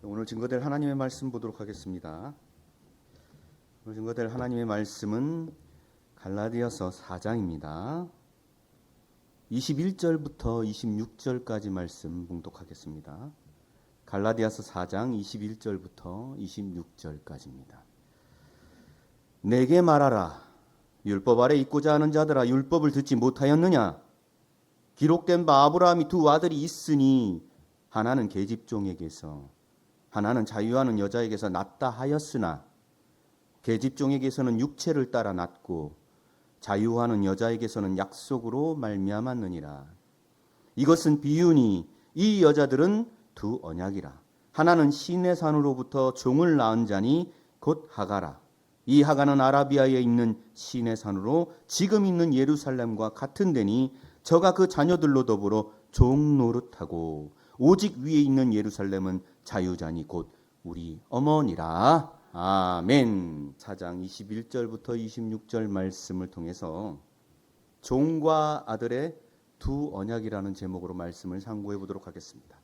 오늘 증거될 하나님의 말씀 보도록 하겠습니다. 오늘 증거될 하나님의 말씀은 갈라디아서 4장입니다. 21절부터 26절까지 말씀 봉독하겠습니다. 갈라디아서 4장 21절부터 26절까지입니다. 내게 말하라. 율법 아래 있고자 하는 자들아, 율법을 듣지 못하였느냐? 기록된 바 아브라함이 두 아들이 있으니 하나는 계집종에게서 하나는 자유하는 여자에게서 낳다 하였으나 계집종에게서는 육체를 따라 낳고 자유하는 여자에게서는 약속으로 말미암았느니라. 이것은 비유니 이 여자들은 두 언약이라. 하나는 시내 산으로부터 종을 낳은 자니 곧 하가라. 이 하가는 아라비아에 있는 시내 산으로 지금 있는 예루살렘과 같은 데니 저가 그 자녀들로 더불어 종 노릇하고 오직 위에 있는 예루살렘은 자유자니 곧 우리 어머니라. 아멘. 4장 21절부터 26절 말씀을 통해서 종과 아들의 두 언약이라는 제목으로 말씀을 상고해 보도록 하겠습니다.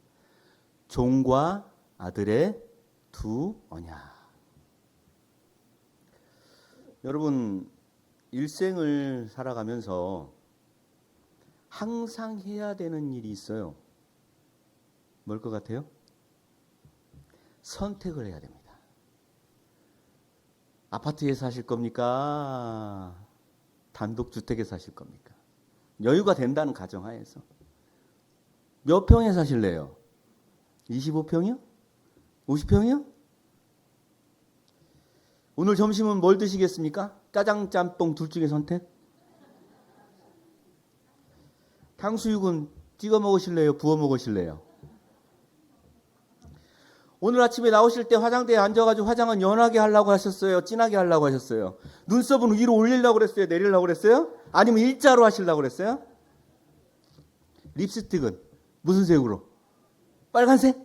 종과 아들의 두 언약. 여러분, 일생을 살아가면서 항상 해야 되는 일이 있어요. 뭘 것 같아요? 선택을 해야 됩니다. 아파트에 사실 겁니까? 단독주택에 사실 겁니까? 여유가 된다는 가정하에서. 몇 평에 사실래요? 25평이요? 50평이요? 오늘 점심은 뭘 드시겠습니까? 짜장, 짬뽕 둘 중에 선택? 탕수육은 찍어 먹으실래요? 부어 먹으실래요? 오늘 아침에 나오실 때 화장대에 앉아가지고 화장은 연하게 하려고 하셨어요? 진하게 하려고 하셨어요? 눈썹은 위로 올리려고 그랬어요? 내리려고 그랬어요? 아니면 일자로 하시려고 그랬어요? 립스틱은 무슨 색으로? 빨간색?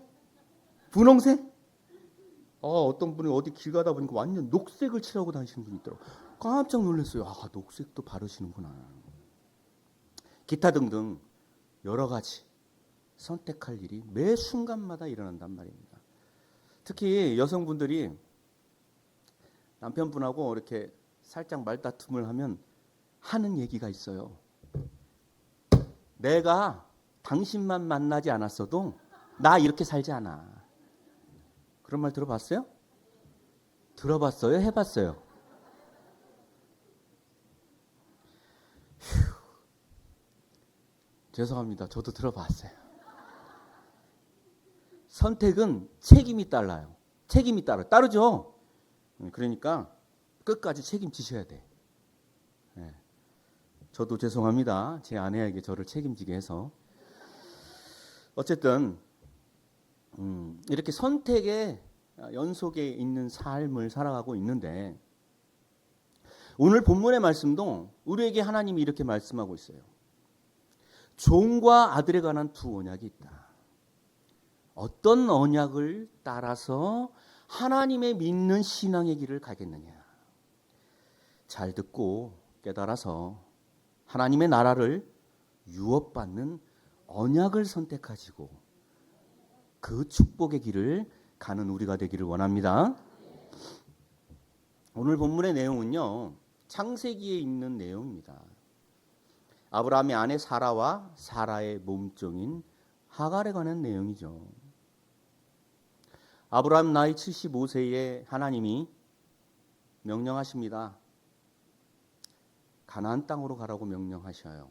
분홍색? 어떤 분이 어디 길 가다 보니까 완전 녹색을 칠하고 다니시는 분이 있더라고요. 깜짝 놀랐어요. 아, 녹색도 바르시는구나. 기타 등등 여러 가지 선택할 일이 매 순간마다 일어난단 말입니다. 특히 여성분들이 남편분하고 이렇게 살짝 말다툼을 하면 하는 얘기가 있어요. 내가 당신만 만나지 않았어도 나 이렇게 살지 않아. 그런 말 들어봤어요? 들어봤어요? 해봤어요? 휴, 죄송합니다. 저도 들어봤어요. 선택은 책임이 따라요. 책임이 따르죠. 그러니까 끝까지 책임지셔야 돼. 네. 저도 죄송합니다. 제 아내에게 저를 책임지게 해서. 어쨌든 이렇게 선택의 연속에 있는 삶을 살아가고 있는데 오늘 본문의 말씀도 우리에게 하나님이 이렇게 말씀하고 있어요. 종과 아들에 관한 두 언약이 있다. 어떤 언약을 따라서 하나님의 믿는 신앙의 길을 가겠느냐. 잘 듣고 깨달아서 하나님의 나라를 유업받는 언약을 선택하시고 그 축복의 길을 가는 우리가 되기를 원합니다. 오늘 본문의 내용은요, 창세기에 있는 내용입니다. 아브라함의 아내 사라와 사라의 몸종인 하갈에 관한 내용이죠. 아브라함 나이 75세에 하나님이 명령하십니다. 가나안 땅으로 가라고 명령하셔요.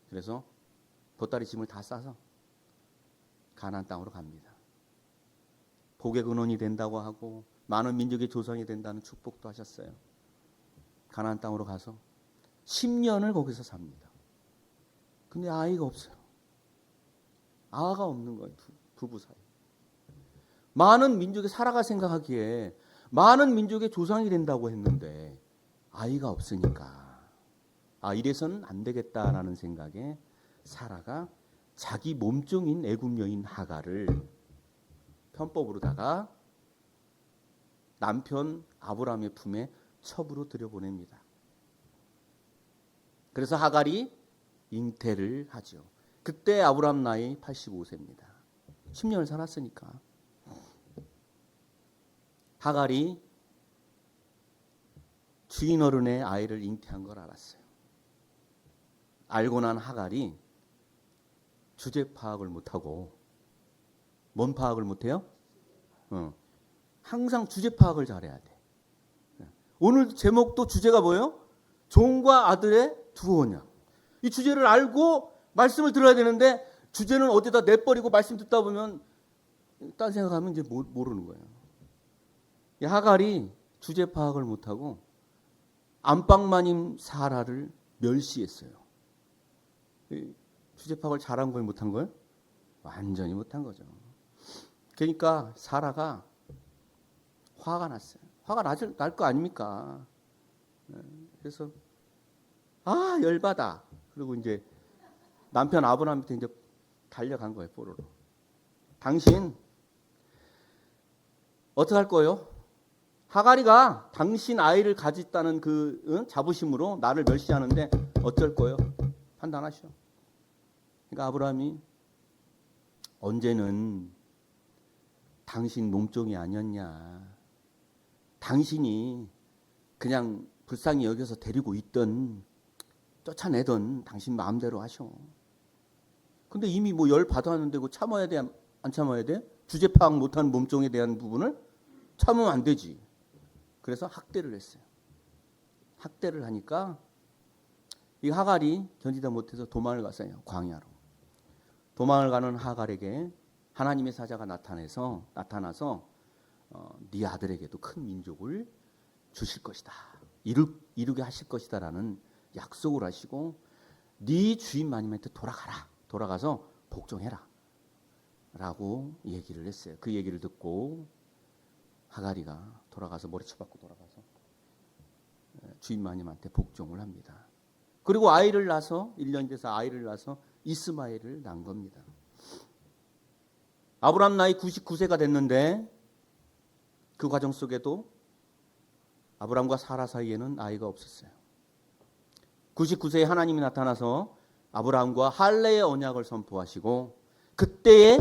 그래서 보따리 짐을 다 싸서 가나안 땅으로 갑니다. 복의 근원이 된다고 하고 많은 민족의 조상이 된다는 축복도 하셨어요. 가나안 땅으로 가서 10년을 거기서 삽니다. 근데 아이가 없어요. 아가 없는 거예요. 부부 사이. 많은 민족이 살아가 생각하기에 많은 민족의 조상이 된다고 했는데 아이가 없으니까 이래서는 안 되겠다라는 생각에 사라가 자기 몸종인 애굽 여인 하갈을 편법으로다가 남편 아브라함의 품에 첩으로 들여보냅니다. 그래서 하갈이 잉태를 하죠. 그때 아브라함 나이 85세입니다. 10년을 살았으니까. 하갈이 주인 어른의 아이를 잉태한 걸 알았어요. 알고 난 하갈이 주제 파악을 못하고 뭔 파악을 못해요? 항상 주제 파악을 잘해야 돼. 오늘 제목도 주제가 뭐예요? 종과 아들의 두 언약. 이 주제를 알고 말씀을 들어야 되는데 주제는 어디다 내버리고 말씀 듣다 보면 딴 생각하면 이제 모르는 거예요. 이 하갈이 주제 파악을 못하고 안방마님 사라를 멸시했어요. 주제 파악을 잘한 거예요, 못한 거예요? 완전히 못한 거죠. 그러니까 사라가 화가 났어요. 화가 날 거 아닙니까? 그래서 열받아. 그리고 이제 남편 아브라함한테 이제 달려간 거예요, 포로로. 당신 어떻게 할 거예요? 하갈이가 당신 아이를 가졌다는 그 자부심으로 나를 멸시하는데 어쩔 거예요? 판단하시오. 그러니까 아브라함이 언제는 당신 몸종이 아니었냐. 당신이 그냥 불쌍히 여겨서 데리고 있던 쫓아내던 당신 마음대로 하셔. 근데 이미 뭐 열 받아왔는데 그거 참아야 돼? 안 참아야 돼? 주제 파악 못하는 몸종에 대한 부분을 참으면 안 되지. 그래서 학대를 했어요. 학대를 하니까 이 하갈이 견디다 못해서 도망을 갔어요. 광야로. 도망을 가는 하갈에게 하나님의 사자가 나타나서 네 아들에게도 큰 민족을 주실 것이다. 이루게 하실 것이다라는 약속을 하시고 네 주인 마님한테 돌아가라. 돌아가서 복종해라. 라고 얘기를 했어요. 그 얘기를 듣고 하갈이가 돌아가서 머리쳐 박고 돌아가서 주인 마님한테 복종을 합니다. 그리고 아이를 낳아서 1년 돼서 아이를 낳아서 이스마엘을 낳은 겁니다. 아브라함 나이 99세가 됐는데 그 과정 속에도 아브라함과 사라 사이에는 아이가 없었어요. 99세에 하나님이 나타나서 아브라함과 할례의 언약을 선포하시고 그때에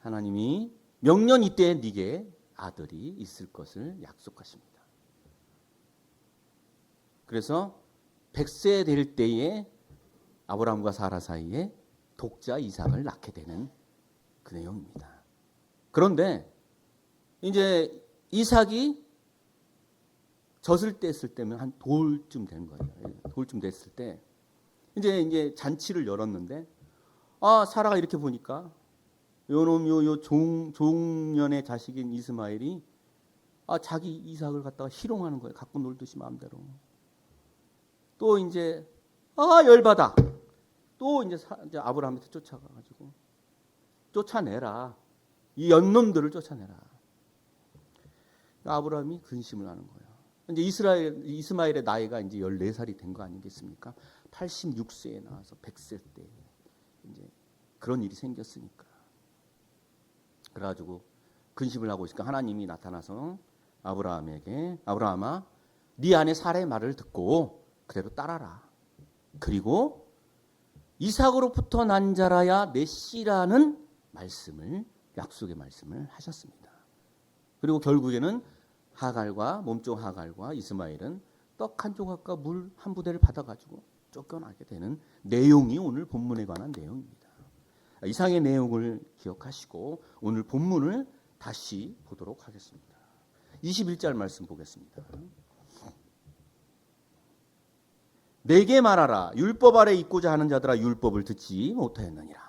하나님이 명년 이때에 네게 아들이 있을 것을 약속하십니다. 그래서 100세 될 때에 아브라함과 사라 사이에 독자 이삭을 낳게 되는 그 내용입니다. 그런데 이제 이삭이 젖을 뗐을 때면 한 돌쯤 된 거예요. 돌쯤 됐을 때 이제 잔치를 열었는데 사라가 이렇게 보니까 요놈 요 종년의 자식인 이스마엘이 자기 이삭을 갖다가 희롱하는 거예요. 갖고 놀듯이 마음대로. 또 이제 열받아. 또 이제 아브라함한테 쫓아가가지고 쫓아내라. 이 연놈들을 쫓아내라. 아브라함이 근심을 하는 거예요. 이제 이스마엘의 나이가 이제 14살이 된 거 아니겠습니까? 86세에 나와서 100세 때 이제 그런 일이 생겼으니까. 그래가지고 근심을 하고 있으니까 하나님이 나타나서 아브라함에게 아브라함아, 네 아내 사라의 말을 듣고 그대로 따라라. 그리고 이삭으로부터 난 자라야 내 씨라는 말씀을 약속의 말씀을 하셨습니다. 그리고 결국에는 하갈과 몸종 하갈과 이스마엘은 떡 한 조각과 물 한 부대를 받아가지고 쫓겨나게 되는 내용이 오늘 본문에 관한 내용입니다. 이상의 내용을 기억하시고 오늘 본문을 다시 보도록 하겠습니다. 21절 말씀 보겠습니다. 내게 말하라. 율법 아래 있고자 하는 자들아 율법을 듣지 못하였느니라.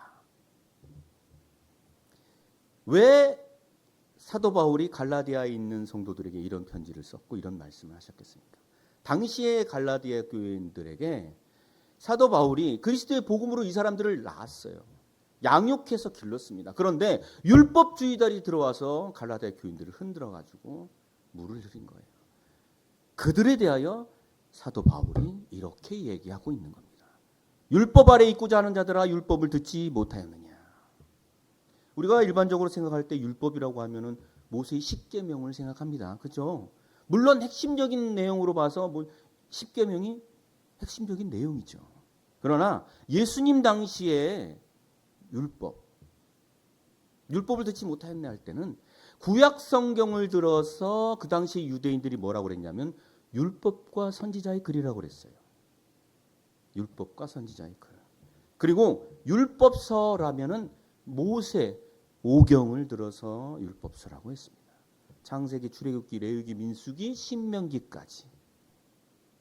왜 사도 바울이 갈라디아에 있는 성도들에게 이런 편지를 썼고 이런 말씀을 하셨겠습니까? 당시의 갈라디아 교인들에게 사도 바울이 그리스도의 복음으로 이 사람들을 낳았어요. 양육해서 길렀습니다. 그런데 율법주의자들이 들어와서 갈라디아 교인들을 흔들어가지고 물을 흐린 거예요. 그들에 대하여 사도 바울이 이렇게 얘기하고 있는 겁니다. 율법 아래 있고자 하는 자들아 율법을 듣지 못하였느냐. 우리가 일반적으로 생각할 때 율법이라고 하면은 모세의 10계명을 생각합니다. 그렇죠? 물론 핵심적인 내용으로 봐서 10계명이 핵심적인 내용이죠. 그러나 예수님 당시에 율법, 율법을 듣지 못하였네 할 때는 구약 성경을 들어서 그 당시 유대인들이 뭐라고 그랬냐면 율법과 선지자의 글이라고 그랬어요. 율법과 선지자의 글. 그리고 율법서라면은 모세 오경을 들어서 율법서라고 했습니다. 창세기, 출애굽기, 레위기, 민수기, 신명기까지.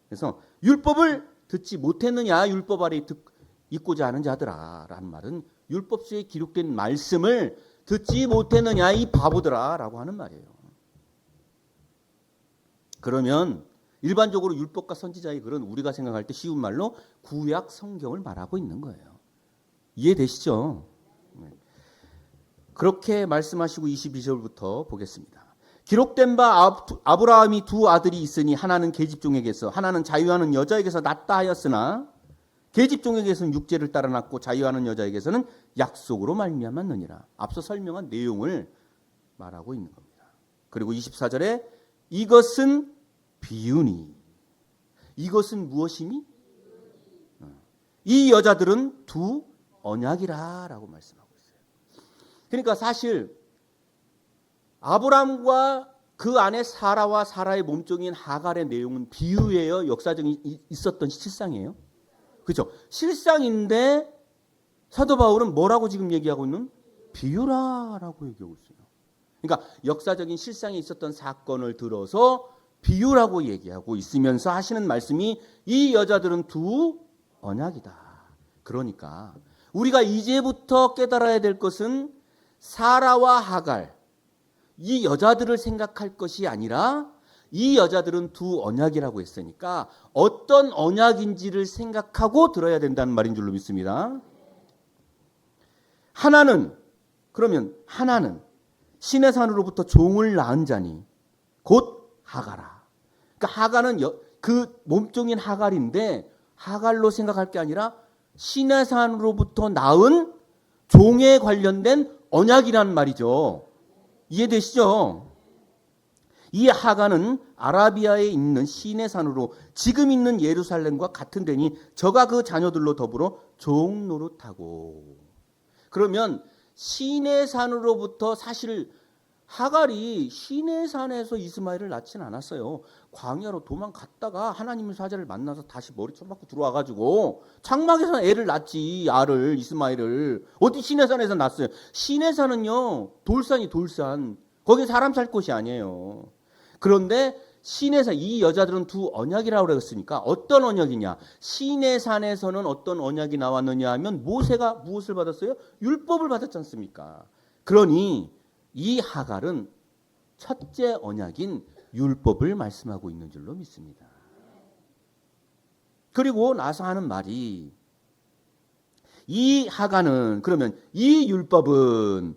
그래서 율법을 듣지 못했느냐, 율법 아래 있고자 하는 자들아라는 말은 율법서에 기록된 말씀을 듣지 못했느냐 이 바보들아라고 하는 말이에요. 그러면 일반적으로 율법과 선지자의 글은 우리가 생각할 때 쉬운 말로 구약 성경을 말하고 있는 거예요. 이해되시죠? 그렇게 말씀하시고 22절부터 보겠습니다. 기록된 바 아브라함이 두 아들이 있으니 하나는 계집종에게서 하나는 자유하는 여자에게서 낳다 하였으나 계집종에게서는 육체를 따라 낳고 자유하는 여자에게서는 약속으로 말미암았느니라. 앞서 설명한 내용을 말하고 있는 겁니다. 그리고 24절에 이것은 비유니. 이것은 무엇이니? 이 여자들은 두 언약이라라고 말씀하고 있어요. 그러니까 사실 아브람과 그 안에 사라와 사라의 몸종인 하갈의 내용은 비유예요. 역사적인 있었던 실상이에요. 그렇죠? 실상인데 사도 바울은 뭐라고 지금 얘기하고 있는? 비유라라고 얘기하고 있어요. 그러니까 역사적인 실상에 있었던 사건을 들어서 비유라고 얘기하고 있으면서 하시는 말씀이 이 여자들은 두 언약이다. 그러니까 우리가 이제부터 깨달아야 될 것은 사라와 하갈, 이 여자들을 생각할 것이 아니라 이 여자들은 두 언약이라고 했으니까 어떤 언약인지를 생각하고 들어야 된다는 말인 줄로 믿습니다. 그러면 하나는 신의 산으로부터 종을 낳은 자니 곧 하갈아. 그러니까 하갈은 그 몸종인 하갈인데 하갈로 생각할 게 아니라 신의 산으로부터 낳은 종에 관련된 언약이라는 말이죠. 이해되시죠? 이 하갈은 아라비아에 있는 시내 산으로 지금 있는 예루살렘과 같은 데니 저가 그 자녀들로 더불어 종노릇하고. 그러면 시내 산으로부터 사실 하갈이 시내 산에서 이스마엘을 낳지는 않았어요. 광야로 도망갔다가 하나님의 사자를 만나서 다시 머리총 맞고 들어와가지고 장막에서 애를 낳지. 알을, 이스마엘을. 어디 시내 산에서 낳았어요. 시내 산은요 돌산이 돌산. 거기 사람 살 곳이 아니에요. 그런데 시내산, 이 여자들은 두 언약이라고 그랬으니까 어떤 언약이냐? 시내산에서는 어떤 언약이 나왔느냐 하면 모세가 무엇을 받았어요? 율법을 받았지 않습니까? 그러니 이 하갈은 첫째 언약인 율법을 말씀하고 있는 줄로 믿습니다. 그리고 나서 하는 말이 이 하갈은 그러면 이 율법은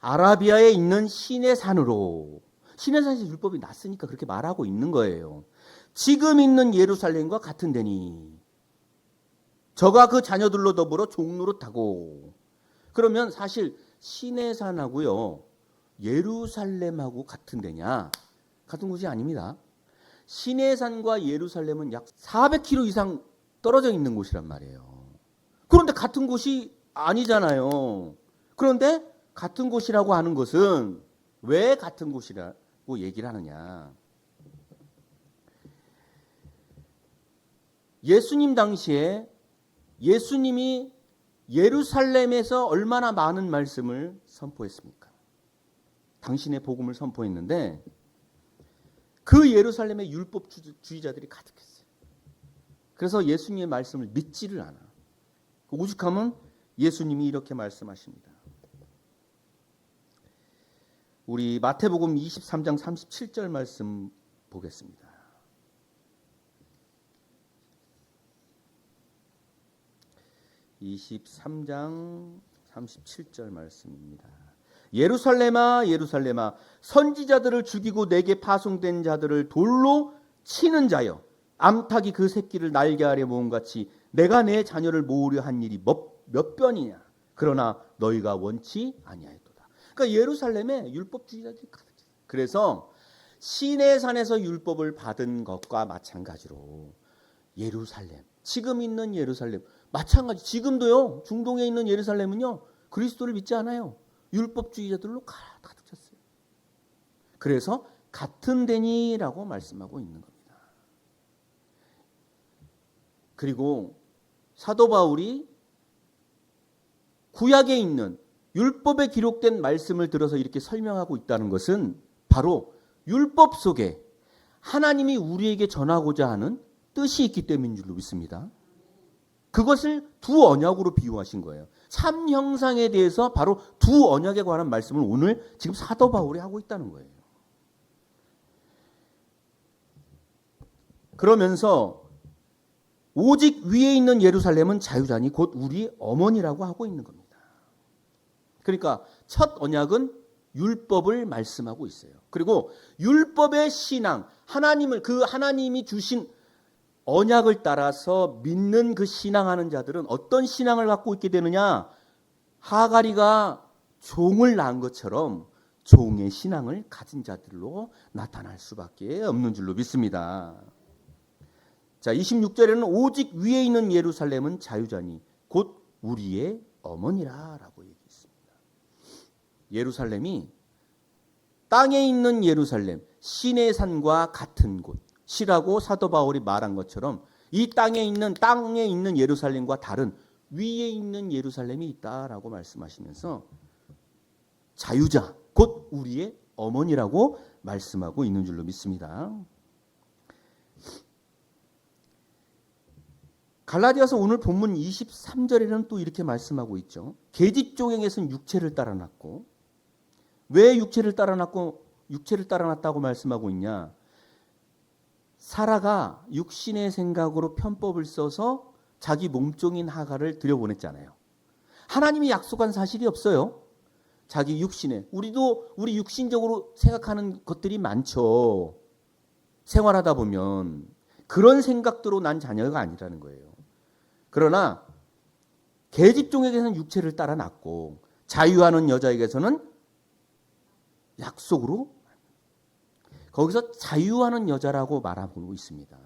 아라비아에 있는 시내산으로 시내산에서 율법이 났으니까 그렇게 말하고 있는 거예요. 지금 있는 예루살렘과 같은 데니 저가 그 자녀들로 더불어 종노릇하고. 그러면 사실 시내산하고요 예루살렘하고 같은 데냐? 같은 곳이 아닙니다. 시내산과 예루살렘은 약 400km 이상 떨어져 있는 곳이란 말이에요. 그런데 같은 곳이 아니잖아요. 그런데 같은 곳이라고 하는 것은 왜 같은 곳이라고 얘기를 하느냐? 예수님 당시에 예수님이 예루살렘에서 얼마나 많은 말씀을 선포했습니까? 당신의 복음을 선포했는데 그 예루살렘에 율법주의자들이 가득했어요. 그래서 예수님의 말씀을 믿지를 않아. 오죽하면 예수님이 이렇게 말씀하십니다. 우리 마태복음 23장 37절 말씀 보겠습니다. (23장 37절) 말씀입니다. 예루살렘아 예루살렘아 선지자들을 죽이고 내게 파송된 자들을 돌로 치는 자여, 암탉이 그 새끼를 날개 아래 모음같이 내가 내 자녀를 모으려 한 일이 몇 번이냐. 그러나 너희가 원치 아니하였도다. 그러니까 예루살렘에 율법주의자들이 가득했어요. 그래서 시내산에서 율법을 받은 것과 마찬가지로 예루살렘, 지금 있는 예루살렘 마찬가지. 지금도요 중동에 있는 예루살렘은요 그리스도를 믿지 않아요. 율법주의자들로 가득 찼어요. 그래서 같은 데니라고 말씀하고 있는 겁니다. 그리고 사도 바울이 구약에 있는 율법에 기록된 말씀을 들어서 이렇게 설명하고 있다는 것은 바로 율법 속에 하나님이 우리에게 전하고자 하는 뜻이 있기 때문인 줄로 믿습니다. 그것을 두 언약으로 비유하신 거예요. 참 형상에 대해서 바로 두 언약에 관한 말씀을 오늘 지금 사도 바울이 하고 있다는 거예요. 그러면서 오직 위에 있는 예루살렘은 자유자니 곧 우리 어머니라고 하고 있는 겁니다. 그러니까 첫 언약은 율법을 말씀하고 있어요. 그리고 율법의 신앙, 하나님이 주신 언약을 따라서 믿는 그 신앙하는 자들은 어떤 신앙을 갖고 있게 되느냐? 하가리가 종을 낳은 것처럼 종의 신앙을 가진 자들로 나타날 수밖에 없는 줄로 믿습니다. 자, 26절에는 오직 위에 있는 예루살렘은 자유자니 곧 우리의 어머니라 라고 얘기했습니다. 예루살렘이 땅에 있는 예루살렘, 신의 산과 같은 곳이라고 사도 바울이 말한 것처럼 이 땅에 있는 예루살렘과 다른 위에 있는 예루살렘이 있다라고 말씀하시면서 자유자, 곧 우리의 어머니라고 말씀하고 있는 줄로 믿습니다. 갈라디아서 오늘 본문 23절에는 또 이렇게 말씀하고 있죠. 계집종에게서는 육체를 따라 났고, 왜 육체를 따라 났다고 말씀하고 있냐? 사라가 육신의 생각으로 편법을 써서 자기 몸종인 하가를 들여보냈잖아요. 하나님이 약속한 사실이 없어요. 자기 육신에. 우리 육신적으로 생각하는 것들이 많죠. 생활하다 보면 그런 생각대로 난 자녀가 아니라는 거예요. 그러나 계집종에게서는 육체를 따라 났고 자유하는 여자에게서는 약속으로, 거기서 자유하는 여자라고 말하고 있습니다.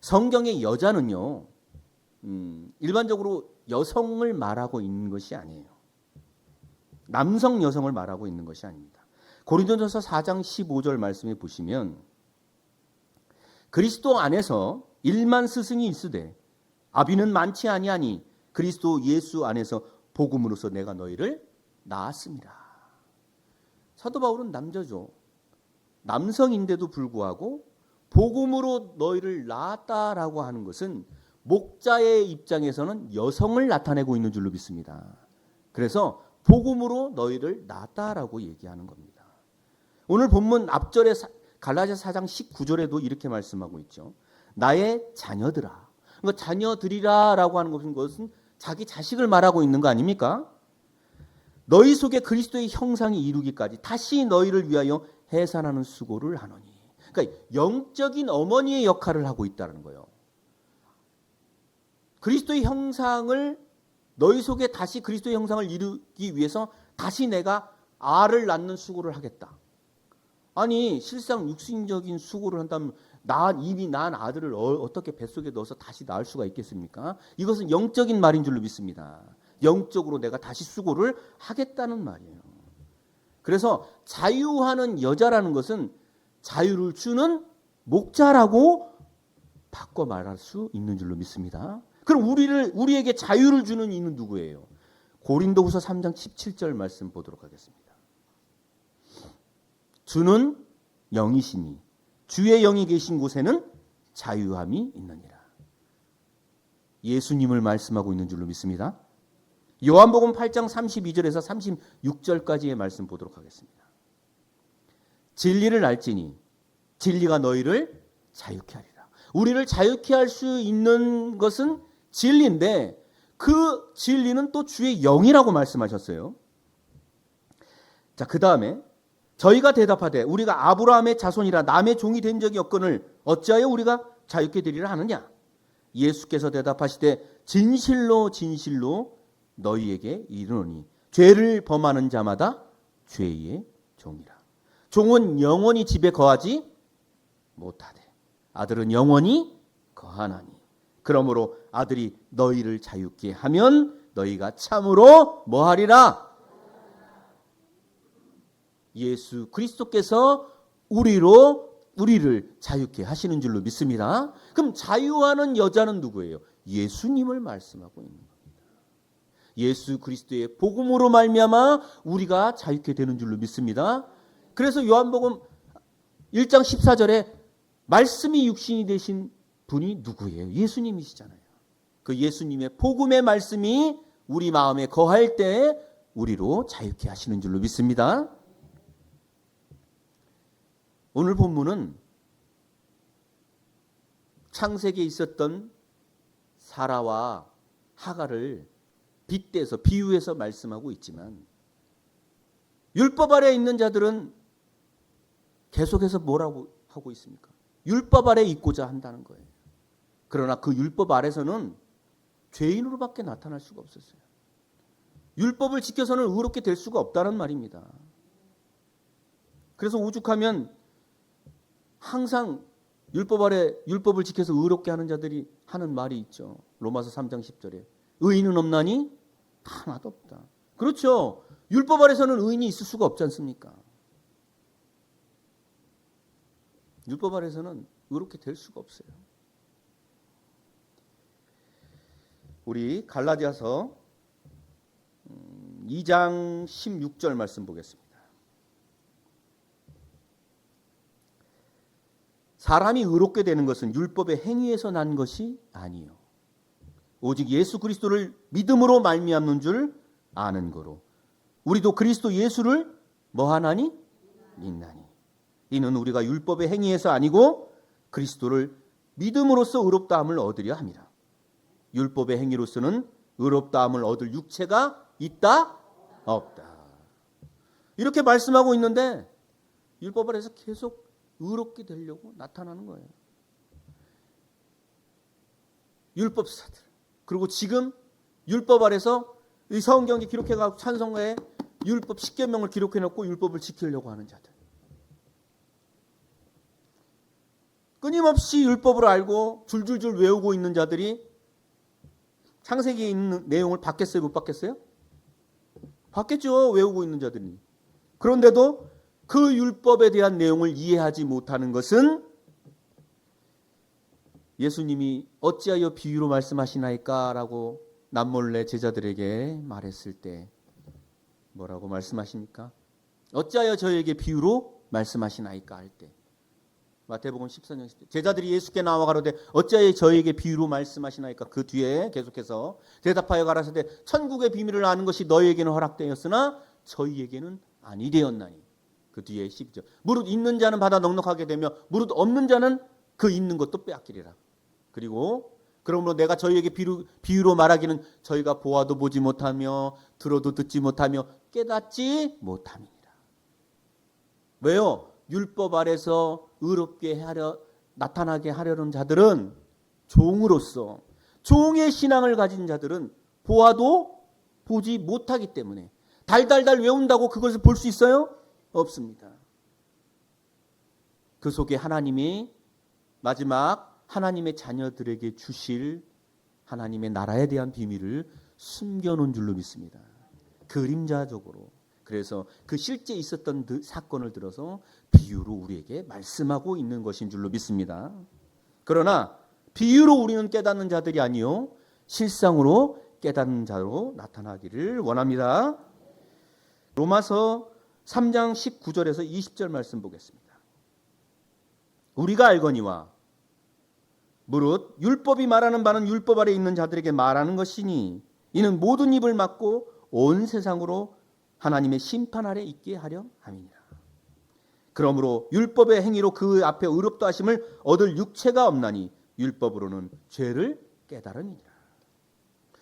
성경의 여자는요, 일반적으로 여성을 말하고 있는 것이 아니에요. 남성 여성을 말하고 있는 것이 아닙니다. 고린도전서 4장 15절 말씀에 보시면 그리스도 안에서 일만 스승이 있으되 아비는 많지 아니하니 그리스도 예수 안에서 복음으로서 내가 너희를 낳았습니다. 사도 바울은 남자죠. 남성인데도 불구하고 복음으로 너희를 낳았다라고 하는 것은 목자의 입장에서는 여성을 나타내고 있는 줄로 믿습니다. 그래서 복음으로 너희를 낳았다라고 얘기하는 겁니다. 오늘 본문 앞절에 갈라디아 4장 19절에도 이렇게 말씀하고 있죠. 나의 자녀들아. 그러니까 자녀들이라고 하는 것은 자기 자식을 말하고 있는 거 아닙니까? 너희 속에 그리스도의 형상이 이루기까지 다시 너희를 위하여 해산하는 수고를 하노니. 그러니까 영적인 어머니의 역할을 하고 있다는 거예요. 그리스도의 형상을, 너희 속에 다시 그리스도의 형상을 이루기 위해서 다시 내가 알을 낳는 수고를 하겠다. 아니, 실상 육신적인 수고를 한다면 이미 낳은 아들을 어떻게 뱃속에 넣어서 다시 낳을 수가 있겠습니까? 이것은 영적인 말인 줄로 믿습니다. 영적으로 내가 다시 수고를 하겠다는 말이에요. 그래서 자유하는 여자라는 것은 자유를 주는 목자라고 바꿔 말할 수 있는 줄로 믿습니다. 그럼 우리에게 자유를 주는 이는 누구예요? 고린도후서 3장 17절 말씀 보도록 하겠습니다. 주는 영이시니 주의 영이 계신 곳에는 자유함이 있느니라. 예수님을 말씀하고 있는 줄로 믿습니다. 요한복음 8장 32절에서 36절까지의 말씀 보도록 하겠습니다. 진리를 알지니 진리가 너희를 자유케 하리라. 우리를 자유케 할 수 있는 것은 진리인데 그 진리는 또 주의 영이라고 말씀하셨어요. 자, 그 다음에 저희가 대답하되 우리가 아브라함의 자손이라 남의 종이 된 적이 없거늘 어찌하여 우리가 자유케 되리라 하느냐? 예수께서 대답하시되 진실로 진실로 너희에게 이르노니 죄를 범하는 자마다 죄의 종이라. 종은 영원히 집에 거하지 못하되 아들은 영원히 거하나니. 그러므로 아들이 너희를 자유케 하면 너희가 참으로 뭐하리라? 예수 그리스도께서 우리를 자유케 하시는 줄로 믿습니다. 그럼 자유하는 여자는 누구예요? 예수님을 말씀하고 있는 겁니다. 예수 그리스도의 복음으로 말미암아 우리가 자유케 되는 줄로 믿습니다. 그래서 요한복음 1장 14절에 말씀이 육신이 되신 분이 누구예요? 예수님이시잖아요. 그 예수님의 복음의 말씀이 우리 마음에 거할 때 우리로 자유케 하시는 줄로 믿습니다. 오늘 본문은 창세기에 있었던 사라와 하갈을 빗대서 비유해서 말씀하고 있지만 율법 아래에 있는 자들은 계속해서 뭐라고 하고 있습니까? 율법 아래에 있고자 한다는 거예요. 그러나 그 율법 아래서는 죄인으로밖에 나타날 수가 없었어요. 율법을 지켜서는 의롭게 될 수가 없다는 말입니다. 그래서 오죽하면 항상 율법 아래 율법을 지켜서 의롭게 하는 자들이 하는 말이 있죠. 로마서 3장 10절에 의인은 없나니 하나도 없다. 그렇죠. 율법 아래서는 의인이 있을 수가 없지 않습니까? 율법 아래서는 의롭게 될 수가 없어요. 우리 갈라디아서 2장 16절 말씀 보겠습니다. 사람이 의롭게 되는 것은 율법의 행위에서 난 것이 아니요 오직 예수 그리스도를 믿음으로 말미암는 줄 아는 거로 우리도 그리스도 예수를 뭐하나니? 믿나니 이는 우리가 율법의 행위에서 아니고 그리스도를 믿음으로써 의롭다함을 얻으려 함이라. 율법의 행위로서는 의롭다함을 얻을 육체가 있다? 없다. 이렇게 말씀하고 있는데 율법 아래에서 계속 의롭게 되려고 나타나는 거예요. 율법사들. 그리고 지금 율법 아래서 이 성경에 기록해가지고 찬송가에 율법 10계명을 기록해놓고 율법을 지키려고 하는 자들. 끊임없이 율법을 알고 줄줄줄 외우고 있는 자들이 창세기에 있는 내용을 받겠어요? 못 받겠어요? 받겠죠. 외우고 있는 자들이. 그런데도 그 율법에 대한 내용을 이해하지 못하는 것은 예수님이 어찌하여 비유로 말씀하시나이까? 라고 남몰래 제자들에게 말했을 때 뭐라고 말씀하십니까? 어찌하여 저에게 비유로 말씀하시나이까? 할 때 마태복음 14장 10절 제자들이 예수께 나와 가로되 어찌하여 저에게 비유로 말씀하시나이까? 그 뒤에 계속해서 대답하여 가라사대 천국의 비밀을 아는 것이 너희에게는 허락되었으나 저희에게는 아니 되었나니. 그 뒤에 12절 무릇 있는 자는 받아 넉넉하게 되며 무릇 없는 자는 그 있는 것도 빼앗기리라. 그리고 그러므로 내가 저희에게 비유로 말하기는 저희가 보아도 보지 못하며 들어도 듣지 못하며 깨닫지 못함이니라. 왜요? 율법 아래서 의롭게 나타나게 하려는 자들은 종으로서 종의 신앙을 가진 자들은 보아도 보지 못하기 때문에 달달달 외운다고 그것을 볼 수 있어요? 없습니다. 그 속에 하나님이 마지막 하나님의 자녀들에게 주실 하나님의 나라에 대한 비밀을 숨겨놓은 줄로 믿습니다. 그림자적으로. 그래서 그 실제 있었던 그 사건을 들어서 비유로 우리에게 말씀하고 있는 것인 줄로 믿습니다. 그러나 비유로 우리는 깨닫는 자들이 아니요 실상으로 깨닫는 자로 나타나기를 원합니다. 로마서 3장 19절에서 20절 말씀 보겠습니다. 우리가 알거니와 무릇 율법이 말하는 바는 율법 아래 있는 자들에게 말하는 것이니 이는 모든 입을 막고 온 세상으로 하나님의 심판 아래 있게 하려 함이니라. 그러므로 율법의 행위로 그 앞에 의롭다 하심을 얻을 육체가 없나니 율법으로는 죄를 깨달으니라.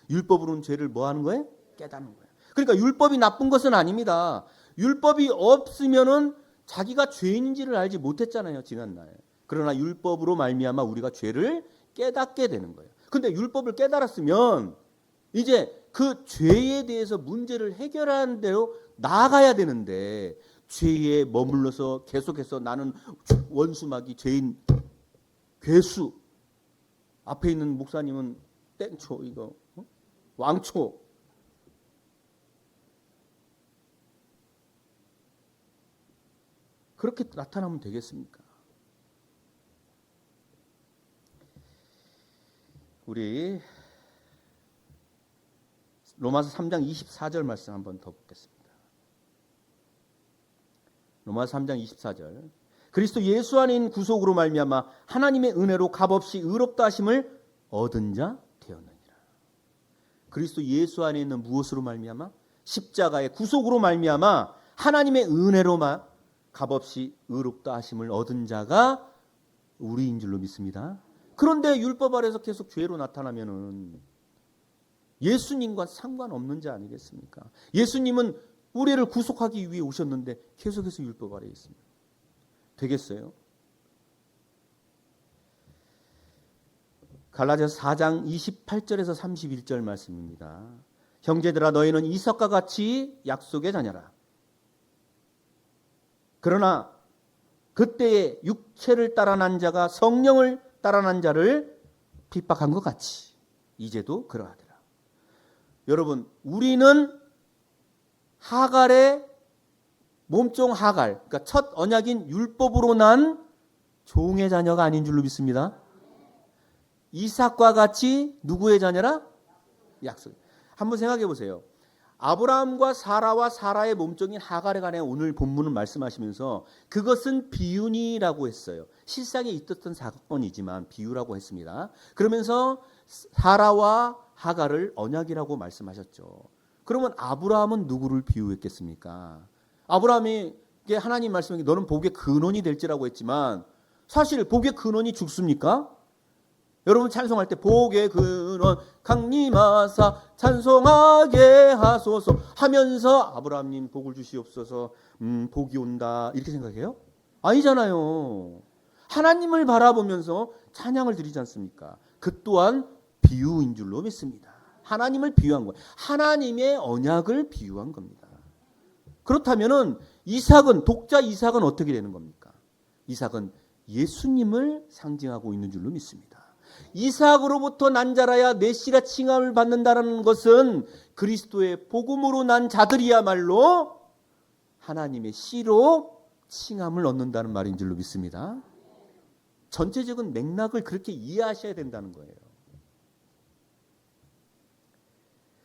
율법으로는 죄를 뭐 하는 거예요? 깨닫는 거예요. 그러니까 율법이 나쁜 것은 아닙니다. 율법이 없으면은 자기가 죄인인지를 알지 못했잖아요, 지난날. 그러나 율법으로 말미암아 우리가 죄를 깨닫게 되는 거예요. 근데 율법을 깨달았으면 이제 그 죄에 대해서 문제를 해결하는 대로 나아가야 되는데 죄에 머물러서 계속해서 나는 원수마귀 죄인 괴수 앞에 있는 목사님은 땡초 이거 왕초 그렇게 나타나면 되겠습니까? 우리 로마서 3장 24절 말씀 한번 더 보겠습니다. 로마서 3장 24절. 그리스도 예수 안에 있는 구속으로 말미암아 하나님의 은혜로 값없이 의롭다 하심을 얻은 자 되었느니라. 그리스도 예수 안에 있는 무엇으로 말미암아? 십자가의 구속으로 말미암아 하나님의 은혜로만 값없이 의롭다 하심을 얻은 자가 우리인 줄로 믿습니다. 그런데 율법 아래서 계속 죄로 나타나면은 예수님과 상관없는 자 아니겠습니까? 예수님은 우리를 구속하기 위해 오셨는데 계속해서 율법 아래에 있습니다. 되겠어요? 갈라디아서 4장 28절에서 31절 말씀입니다. 형제들아 너희는 이삭과 같이 약속의 자녀라. 그러나 그때의 육체를 따라 난 자가 성령을 따라 난 자를 핍박한 것 같이 이제도 그러하더라. 여러분, 우리는 하갈의 몸종 하갈, 그러니까 첫 언약인 율법으로 난 종의 자녀가 아닌 줄로 믿습니다. 이삭과 같이 누구의 자녀라? 약속. 한번 생각해 보세요. 아브라함과 사라와 사라의 몸종인 하갈에 관해 오늘 본문은 말씀하시면서 그것은 비유니라고 했어요. 실상에 있었던 사건이지만 비유라고 했습니다. 그러면서 사라와 하갈을 언약이라고 말씀하셨죠. 그러면 아브라함은 누구를 비유했겠습니까? 아브라함에게 하나님 말씀이 너는 복의 근원이 될지라고 했지만 사실 복의 근원이 죽습니까? 여러분 찬송할 때 복의 근원 강림하사 찬송하게 하소서 하면서 아브라함님 복을 주시옵소서 복이 온다 이렇게 생각해요? 아니잖아요. 하나님을 바라보면서 찬양을 드리지 않습니까? 그 또한 비유인 줄로 믿습니다. 하나님을 비유한 거예요. 하나님의 언약을 비유한 겁니다. 그렇다면은 이삭은 독자 이삭은 어떻게 되는 겁니까? 이삭은 예수님을 상징하고 있는 줄로 믿습니다. 이삭으로부터 난 자라야 메시라 칭함을 받는다는 것은 그리스도의 복음으로 난 자들이야말로 하나님의 씨로 칭함을 얻는다는 말인 줄로 믿습니다. 전체적인 맥락을 그렇게 이해하셔야 된다는 거예요.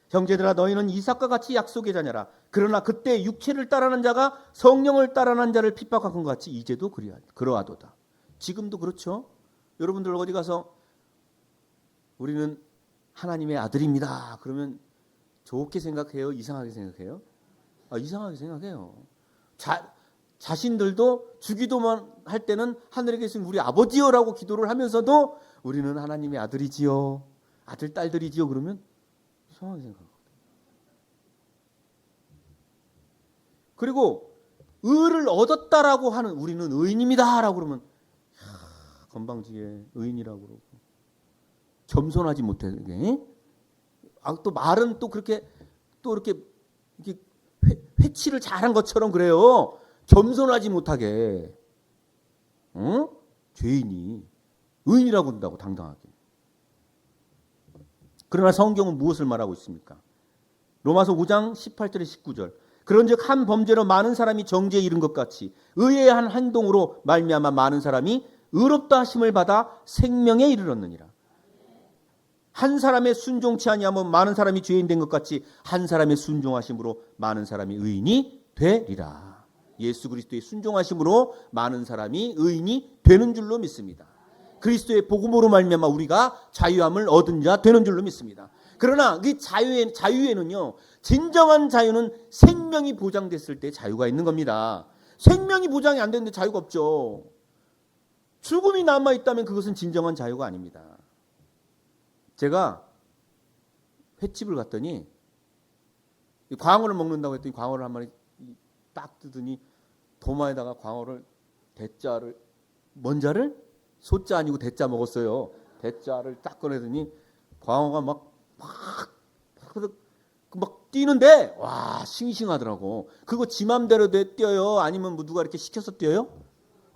형제들아 너희는 이삭과 같이 약속의 자녀라. 그러나 그때 육체를 따라난 자가 성령을 따라난 자를 핍박한 것 같이 이제도 그러하도다. 지금도 그렇죠. 여러분들 어디 가서 우리는 하나님의 아들입니다. 그러면 좋게 생각해요? 이상하게 생각해요? 이상하게 생각해요. 자신들도 주기도만 할 때는 하늘에 계신 우리 아버지여라고 기도를 하면서도 우리는 하나님의 아들이지요. 아들, 딸들이지요. 그러면 이상하게 생각하거든요. 그리고 의를 얻었다라고 하는 우리는 의인입니다라고 그러면 건방지게 의인이라고 그러고 겸손하지 못하게 또 말은 또 그렇게 또 이렇게 회치를 잘한 것처럼 그래요. 겸손하지 못하게 죄인이 의인이라고 한다고 당당하게. 그러나 성경은 무엇을 말하고 있습니까? 로마서 5장 18절에 19절. 그런즉 한 범죄로 많은 사람이 정죄에 이른 것 같이 의의 한 행동으로 말미암아 많은 사람이 의롭다 하심을 받아 생명에 이르렀느니라. 한 사람의 순종치 아니하면 많은 사람이 죄인 된 것 같이 한 사람의 순종하심으로 많은 사람이 의인이 되리라. 예수 그리스도의 순종하심으로 많은 사람이 의인이 되는 줄로 믿습니다. 그리스도의 복음으로 말미암아 우리가 자유함을 얻은 자 되는 줄로 믿습니다. 그러나 그 자유에는요, 진정한 자유는 생명이 보장됐을 때 자유가 있는 겁니다. 생명이 보장이 안 되는데 자유가 없죠. 죽음이 남아있다면 그것은 진정한 자유가 아닙니다. 제가 횟집을 갔더니 광어를 먹는다고 했더니 광어를 한 마리 딱 뜨더니 도마에다가 광어를 대자를 뭔자를 소자 아니고 대자 먹었어요. 대자를 딱 꺼내더니 광어가 막 뛰는데 와 싱싱하더라고. 그거 지 맘대로 뛰어요? 아니면 뭐 누가 이렇게 시켜서 뛰어요?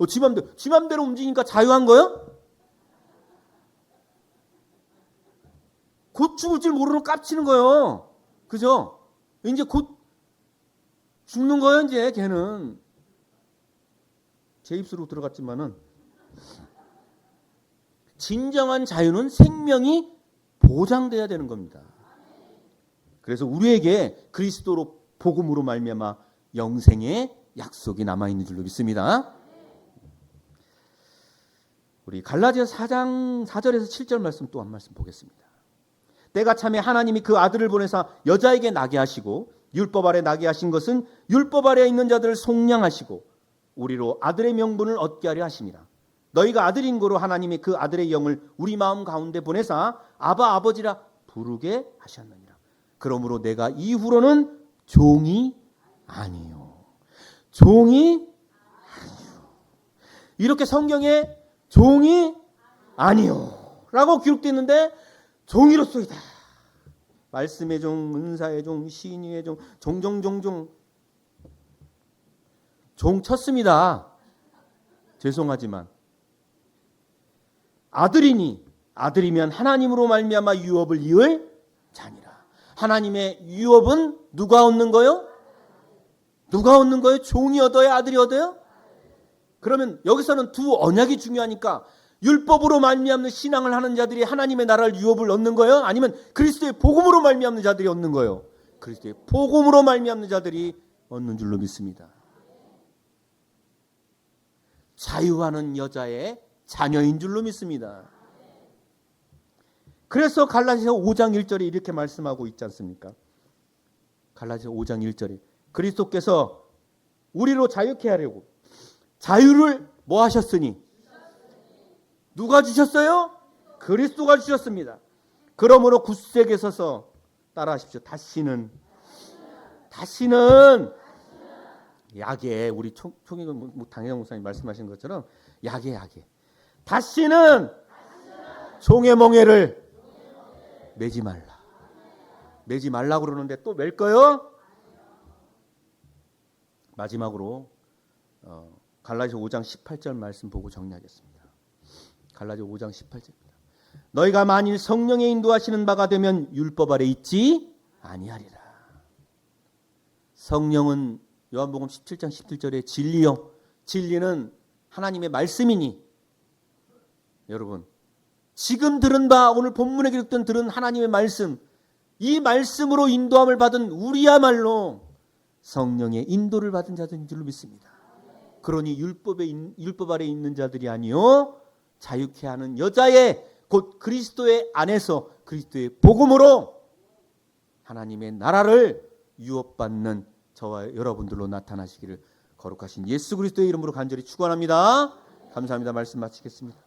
지 맘대로 움직이니까 자유한 거요? 곧 죽을 줄 모르는 깝치는 거예요. 그죠? 이제 곧 죽는 거예요, 이제 걔는. 제 입술로 들어갔지만은 진정한 자유는 생명이 보장돼야 되는 겁니다. 그래서 우리에게 그리스도로 복음으로 말미암아 영생의 약속이 남아 있는 줄로 믿습니다. 우리 갈라디아서 4장 4절에서 7절 말씀 또 한 말씀 보겠습니다. 때가 참에 하나님이 그 아들을 보내사 여자에게 나게 하시고 율법 아래 나게 하신 것은 율법 아래 있는 자들을 속량하시고 우리로 아들의 명분을 얻게 하려 하심이라. 너희가 아들인 고로 하나님이 그 아들의 영을 우리 마음 가운데 보내사 아바 아버지라 부르게 하셨느니라. 그러므로 내가 이후로는 종이 아니요. 종이 아니요. 이렇게 성경에 종이 아니요 라고 기록되어 있는데 종이로소이다. 말씀의 종, 은사의 종, 시인의 종, 종종 종 쳤습니다. 죄송하지만 아들이면 하나님으로 말미암아 유업을 이을 자니라. 하나님의 유업은 누가 얻는 거요? 누가 얻는 거예요? 종이 얻어요? 아들이 얻어요? 그러면 여기서는 두 언약이 중요하니까 율법으로 말미암는 신앙을 하는 자들이 하나님의 나라를 유업을 얻는 거예요? 아니면 그리스도의 복음으로 말미암는 자들이 얻는 거예요? 그리스도의 복음으로 말미암는 자들이 얻는 줄로 믿습니다. 자유하는 여자의 자녀인 줄로 믿습니다. 그래서 갈라디아서 5장 1절에 이렇게 말씀하고 있지 않습니까? 갈라디아서 5장 1절에 그리스도께서 우리로 자유케 하려고 자유를 뭐 하셨으니? 누가 주셨어요? 그리스도가 주셨습니다. 그러므로 굳세게 서서 따라하십시오. 다시는 약에 우리 총익은 당회장 목사님 말씀하신 것처럼 약에 다시는 종의 멍에를 매지 말라 그러는데 또 맬 거요? 마지막으로 갈라디아서 5장 18절 말씀 보고 정리하겠습니다. 갈라디아서 5장 18절입니다. 너희가 만일 성령의 인도하시는 바가 되면 율법 아래 있지 아니하리라. 성령은 요한복음 17장 17절에 진리요. 진리는 하나님의 말씀이니 여러분 지금 들은 바 오늘 본문에 기록된 들은 하나님의 말씀 이 말씀으로 인도함을 받은 우리야말로 성령의 인도를 받은 자들인 줄로 믿습니다. 그러니 율법 아래 있는 자들이 아니요 자유케 하는 여자의 곧 그리스도의 안에서 그리스도의 복음으로 하나님의 나라를 유업받는 저와 여러분들로 나타나시기를 거룩하신 예수 그리스도의 이름으로 간절히 축원합니다. 감사합니다. 말씀 마치겠습니다.